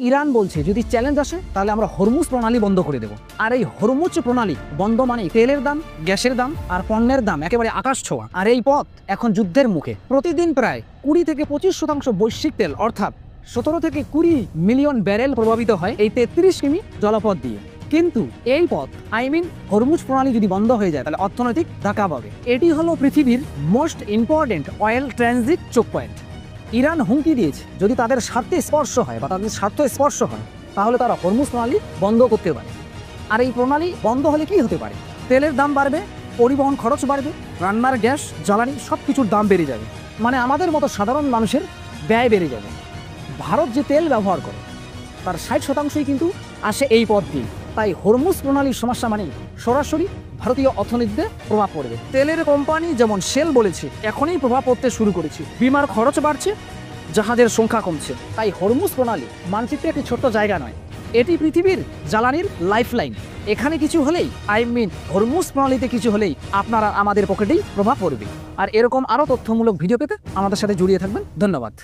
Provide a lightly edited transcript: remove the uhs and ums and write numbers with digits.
Iran বলছে যদি challenge আসে তাহলে আমরা হরমুজ প্রণালী বন্ধ করে দেব। আর এই হরমুজ প্রণালী বন্ধ মানে তেলের দাম, গ্যাসের দাম আর পণ্যের দাম একেবারে আকাশ ছোঁয়া। আর এই পথ এখন যুদ্ধের মুখে। প্রতিদিন প্রায় 20 থেকে 25% বৈশ্বিক তেল অর্থাৎ 17 থেকে 20 মিলিয়ন ব্যারেল প্রভাবিত হয় এই 33 কিমি জলপথ দিয়ে। কিন্তু এই পথ হরমুজ প্রণালী যদি বন্ধ হয়ে যায় তাহলে অর্থনৈতিক ধাক্কা পাবে। এটি হলো পৃথিবীর মোস্ট ইম্পর্টেন্ট অয়েল ট্রানজিট চোক পয়েন্ট। ইরান হুমকি দিয়েছে যদি তাদের স্বার্থে স্পর্শ হয় বা তাদের স্বার্থ স্পর্শ হয় তাহলে তারা হরমুজ প্রণালী বন্ধ করতে পারে। আর এই প্রণালী বন্ধ হলে কি হতে পারে? তেলের দাম বাড়বে, পরিবহন খরচ বাড়বে, রান্নার গ্যাস, জ্বালানি সব কিছুর দাম বেড়ে যাবে। মানে আমাদের মতো সাধারণ মানুষের ব্যয় বেড়ে যাবে। ভারত যে তেল ব্যবহার করে তার 60% কিন্তু আসে এই পথ দিয়ে। তাই হরমুজ প্রণালীর সমস্যা মানে সরাসরি ভারতীয় অর্থনীতিতে প্রভাব পড়বে। তেলের কোম্পানি যেমন শেল বলেছে এখনই প্রভাব পড়তে শুরু করেছে। বিমার খরচ বাড়ছে, জাহাজের সংখ্যা কমছে। তাই হরমুজ প্রণালী মানচিত্রে একটি ছোট্ট জায়গা নয়, এটি পৃথিবীর জ্বালানির লাইফলাইন। এখানে কিছু হলেই হরমুজ প্রণালীতে কিছু হলেই আপনারা আমাদের পকেটেই প্রভাব পড়বে। আর এরকম আরও তথ্যমূলক ভিডিও পেতে আমাদের সাথে জড়িয়ে থাকবেন। ধন্যবাদ।